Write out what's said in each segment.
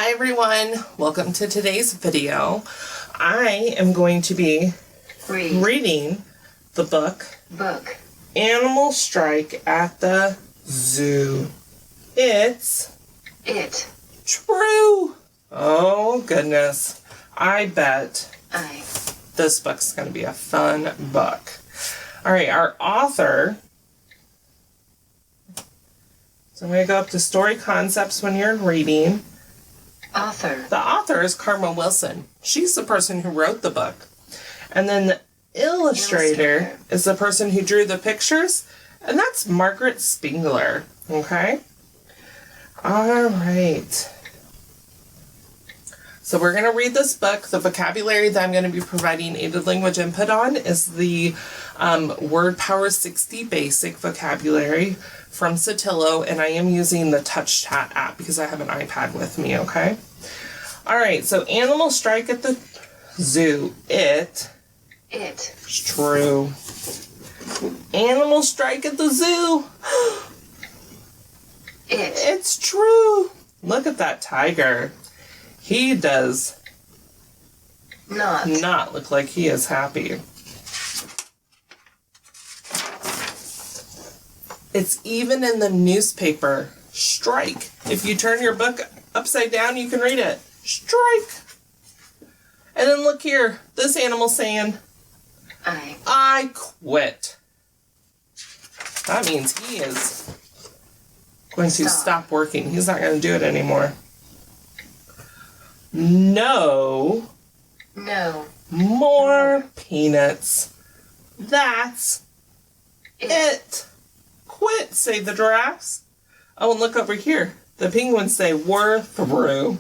Hi everyone, welcome to today's video. I am going to be reading the book Animal Strike at the Zoo. It's true. Oh goodness, I bet this book's going to be a fun book. Alright, our author, so I'm going to go up to story concepts when you're reading. The author is Karma Wilson. She's the person who wrote the book. And then the illustrator is the person who drew the pictures, and that's Margaret Spengler. Okay? All right. So we're going to read this book. The vocabulary that I'm going to be providing aided language input on is the WordPower 60 basic vocabulary from Sotillo, and I am using the Touch Chat app because I have an iPad with me, okay? All right, so Animal Strike at the Zoo. It's true. Animal Strike at the Zoo. It's true. Look at that tiger. He does not look like he is happy. It's even in the newspaper. Strike. If you turn your book upside down, you can read it. Strike. And then look here. This animal's saying, I quit. That means he is going to stop working. He's not going to do it anymore. No more peanuts. That's it. Quit, say the giraffes. Oh, and look over here. The penguins say, we're through.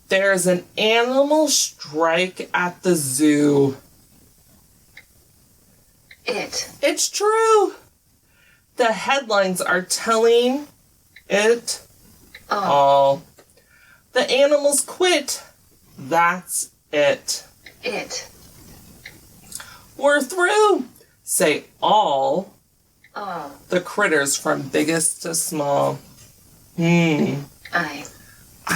There's an animal strike at the zoo. It's true. The headlines are telling it all. The animals quit. That's it. We're through, say all the critters from biggest to small. I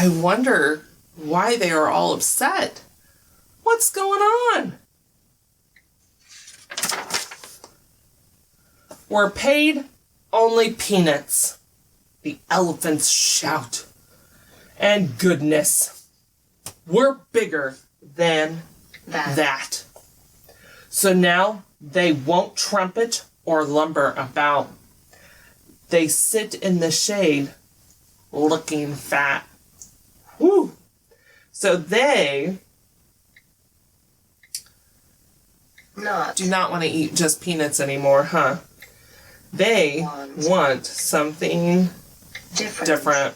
wonder why they are all upset. What's going on? We're paid only peanuts. The elephants shout. And goodness, we're bigger than that. So now they won't trumpet or lumber about. They sit in the shade looking fat. Woo! So they do not want to eat just peanuts anymore, huh? They want something different.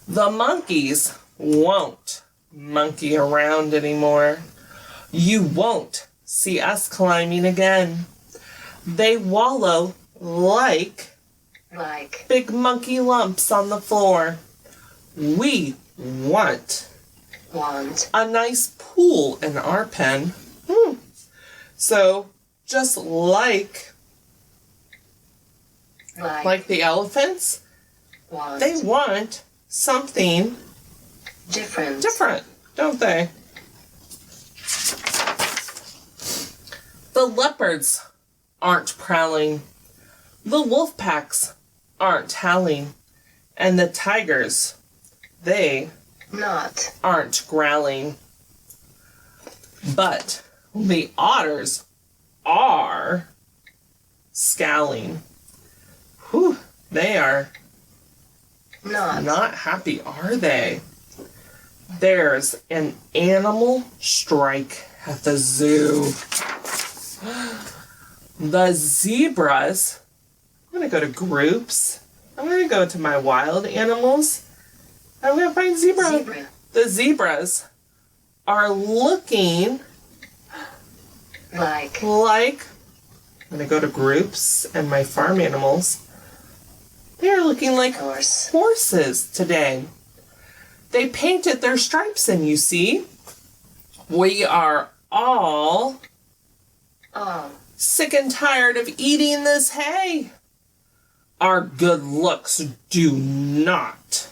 The monkeys won't monkey around anymore. You won't see us climbing again. They wallow like big monkey lumps on the floor. We want a nice pool in our pen. So just like the elephants, they want something different, don't they? The leopards aren't prowling. The wolf packs aren't howling. And the tigers, they aren't growling. But the otters are scowling. Whew, they are not happy, are they? There's an animal strike at the zoo. The zebras, I'm going to go to groups. I'm going to go to my wild animals. I'm going to find zebra. The zebras are looking like, I'm going to go to groups and my farm animals. They are looking like horses today. They painted their stripes in, you see. We are all sick and tired of eating this hay. Our good looks do not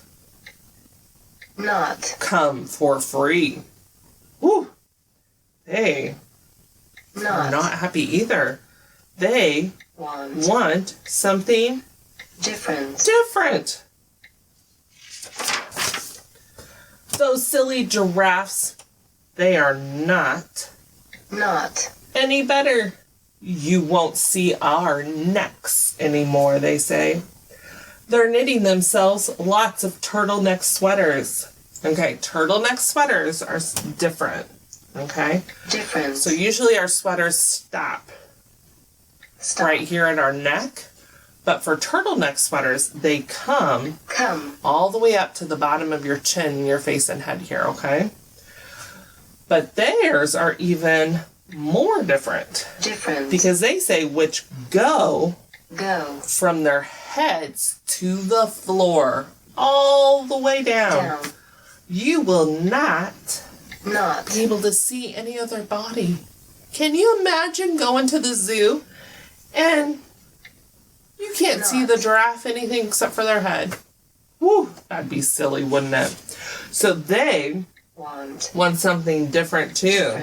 come for free. Woo! They are not happy either. They want something different. Those silly giraffes, they are not any better. You won't see our necks anymore, they say. They're knitting themselves lots of turtleneck sweaters. Okay, turtleneck sweaters are different. Okay? Different. So usually our sweaters stop right here at our neck. But for turtleneck sweaters, they come all the way up to the bottom of your chin, your face, and head here, okay? But theirs are even more different. Because they say which go from their heads to the floor, all the way down. You will not be able to see any other body. Can you imagine going to the zoo and you can't see the giraffe anything except for their head? Woo, that'd be silly, wouldn't it? So they want something different too.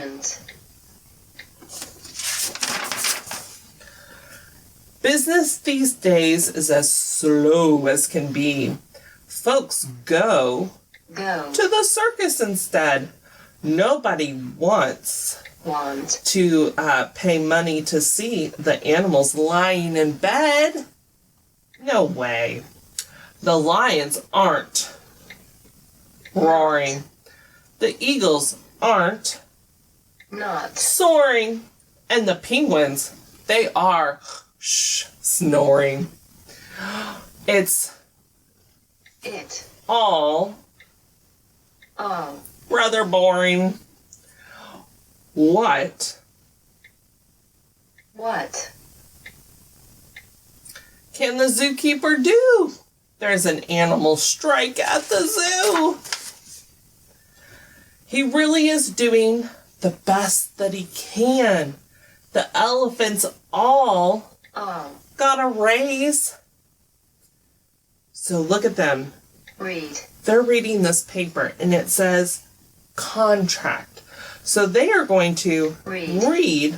Business these days is as slow as can be. Folks go to the circus instead. Nobody wants to pay money to see the animals lying in bed. No way. The lions aren't roaring. The eagles aren't soaring. And the penguins, they are snoring. It's all rather boring. What can the zookeeper do? There's an animal strike at the zoo. He really is doing the best that he can. The elephants all got a raise. So look at them. They're reading this paper and it says contract. So they are going to read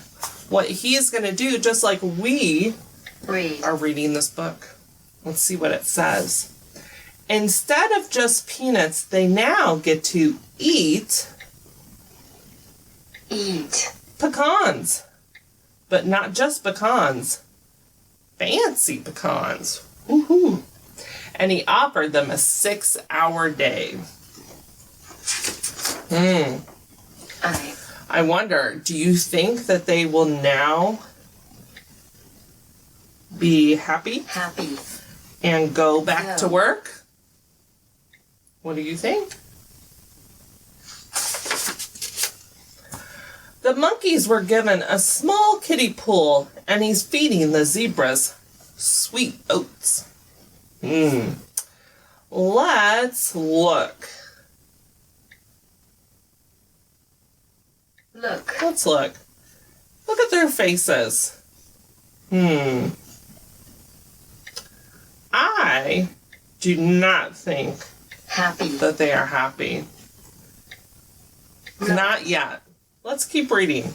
what he is going to do just like we are reading this book. Let's see what it says. Instead of just peanuts, they now get to eat pecans. But not just pecans. Fancy pecans. Woohoo. And he offered them a 6-hour day. I wonder, do you think that they will now be happy and go back to work? What do you think? The monkeys were given a small kiddie pool, and he's feeding the zebras sweet oats. Let's look. Let's look. Look at their faces. I do not think that they are happy. Not yet. Let's keep reading.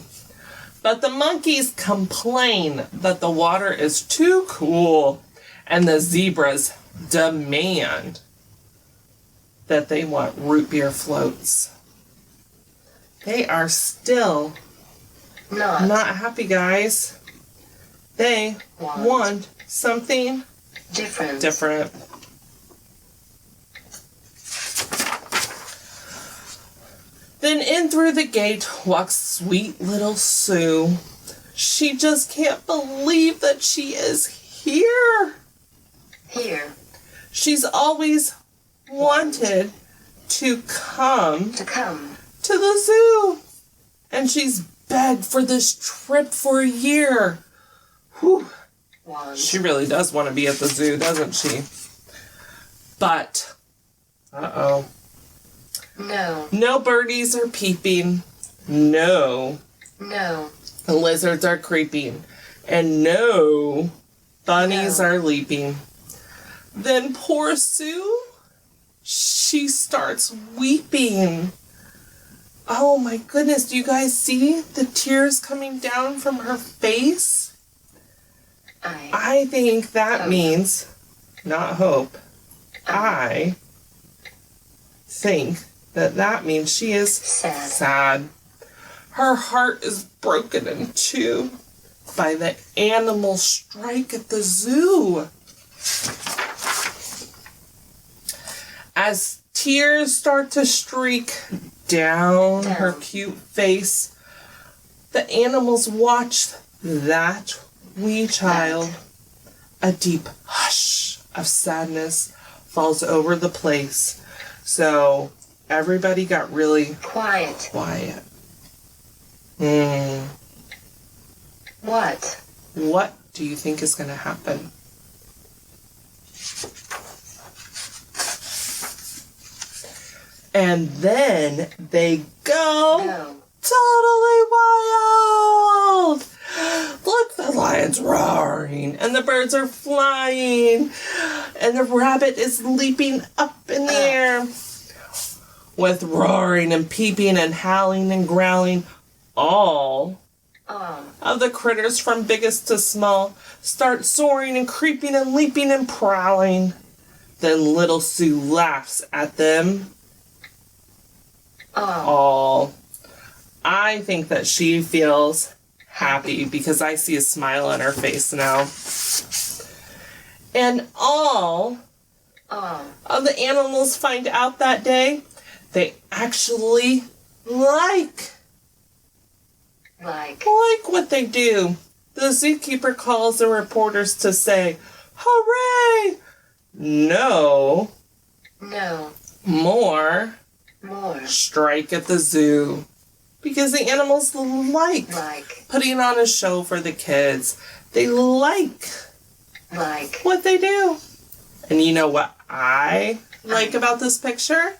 But the monkeys complain that the water is too cool, and the zebras demand that they want root beer floats. They are still not happy, guys. They want something different. Then in through the gate walks sweet little Sue. She just can't believe that she is here. She's always wanted to come to the zoo. And she's begged for this trip for a year. Whew. She really does want to be at the zoo, doesn't she? But, no birdies are peeping. No. Lizards are creeping. And no bunnies are leaping. Then poor Sue, she starts weeping. Oh my goodness, do you guys see the tears coming down from her face? I think that means, not hope, I think that means she is sad. Her heart is broken in two by the animal strike at the zoo. As tears start to streak down her cute face, the animals watch that wee child. A deep hush of sadness falls over the place. So everybody got really quiet. What do you think is going to happen? And then they go totally wild. Look, the lion's roaring, and the birds are flying, and the rabbit is leaping up in the air. With roaring and peeping and howling and growling, all of the critters from biggest to small start soaring and creeping and leaping and prowling. Then little Sue laughs at them all. I think that she feels happy because I see a smile on her face now. And all of the animals find out that day they actually like what they do. The zookeeper calls the reporters to say, "Hooray! No. More strike at the zoo." Because the animals like putting on a show for the kids. They like what they do. And you know what I like about this picture?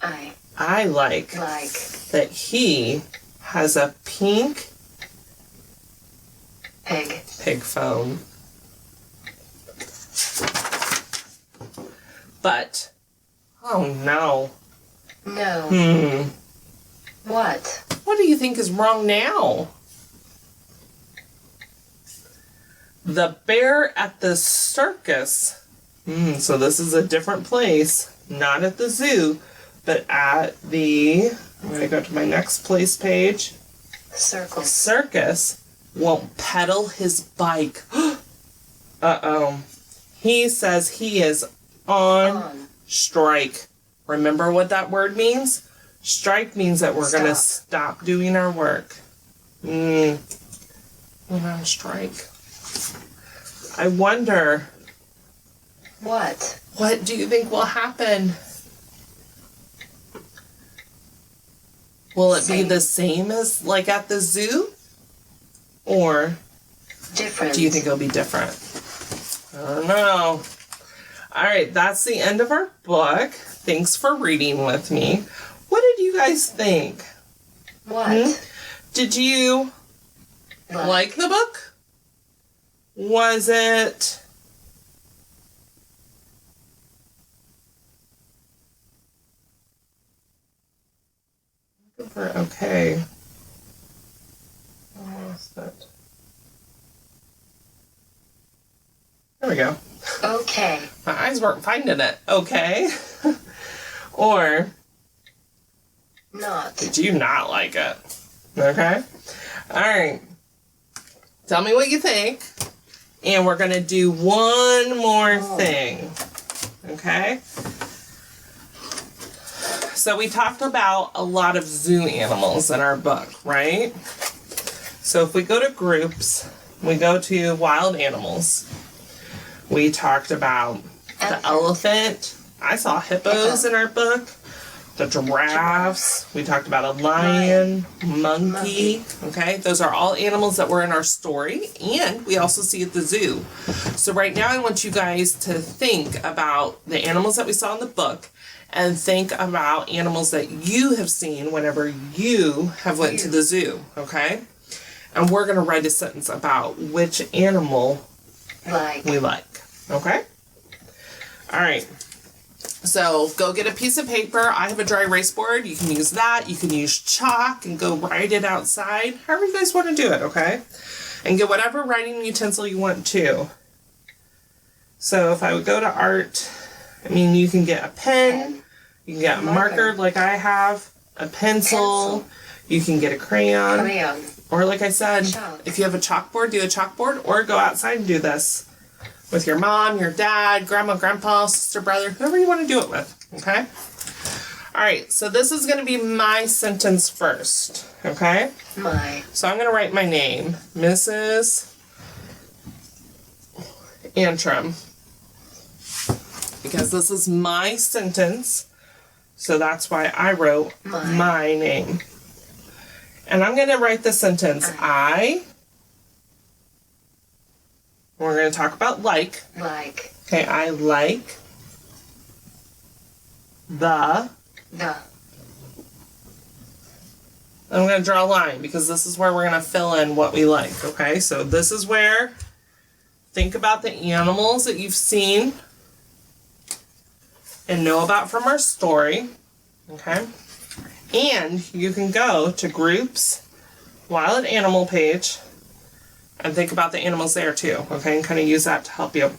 I like that he has a pink pig phone. But, oh no. What do you think is wrong now? The bear at the circus. So this is a different place. Not at the zoo, but at the... I'm going to go to my next place page. Circus won't pedal his bike. Uh-oh. He says he is on strike. Remember what that word means? Strike means that we're going to stop doing our work. We're on strike. I wonder... What do you think will happen? Will it be the same as like at the zoo? Or different? Do you think it'll be different? I don't know. All right, that's the end of our book. Thanks for reading with me. What did you guys think? Did you like the book? Was it... Okay. I lost it. There we go. Okay. My eyes weren't finding it. Okay. Or not. Did you not like it? Okay. All right. Tell me what you think. And we're going to do one more thing. Okay? So we talked about a lot of zoo animals in our book, right? So if we go to groups, we go to wild animals. We talked about the elephant. I saw hippos in our book. The giraffes. We talked about a lion, monkey. Okay, those are all animals that were in our story, and we also see at the zoo. So right now I want you guys to think about the animals that we saw in the book and think about animals that you have seen whenever you have went to the zoo, okay? And we're going to write a sentence about which animal we like. Okay? All right. So go get a piece of paper. I have a dry erase board. You can use that. You can use chalk and go write it outside. However you guys want to do it, okay? And get whatever writing utensil you want to. So if I would go to art, I mean, you can get a pen. You can get a marker like I have. A pencil. You can get a crayon. Or like I said, if you have a chalkboard, do a chalkboard. Or go outside and do this. With your mom, your dad, grandma, grandpa, sister, brother, whoever you want to do it with, okay? All right, so this is going to be my sentence first, okay? So I'm going to write my name, Mrs. Antrim, because this is my sentence, so that's why I wrote my name. And I'm going to write the sentence, we're going to talk about like. Okay, I like the. I'm going to draw a line because this is where we're going to fill in what we like. Okay, so this is where, think about the animals that you've seen and know about from our story. Okay, and you can go to groups, wild animal page, and think about the animals there too, okay? And kind of use that to help you.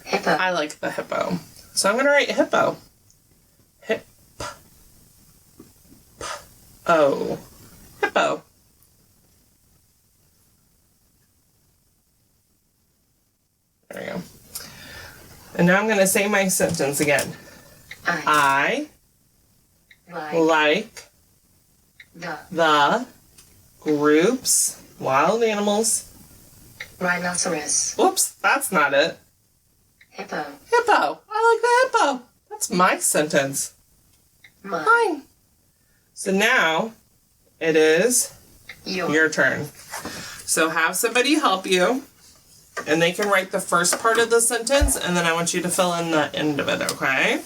Hippo. I like the hippo. So I'm going to write hippo. Hippo. There we go. And now I'm going to say my sentence again. I like the groups, wild animals. Rhinoceros. Whoops, that's not it. Hippo. Hippo. I like the hippo. That's my sentence. Mine. So now it is your turn. So have somebody help you, and they can write the first part of the sentence, and then I want you to fill in the end of it, okay?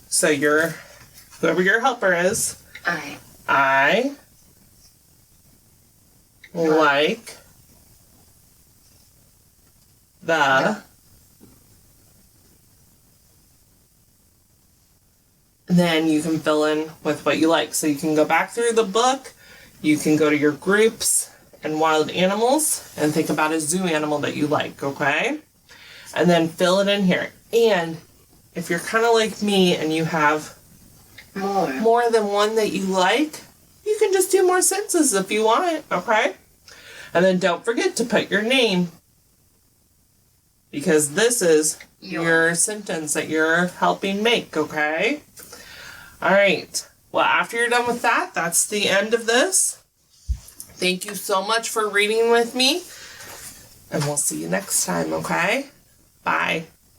So whoever your helper is. I like the. Then you can fill in with what you like. So you can go back through the book. You can go to your groups and wild animals and think about a zoo animal that you like, okay? And then fill it in here. And if you're kind of like me and you have more than one that you like, you can just do more sentences if you want, okay? And then don't forget to put your name, because this is your sentence that you're helping make, okay? All right. Well, after you're done with that, that's the end of this. Thank you so much for reading with me, and we'll see you next time, okay? Bye.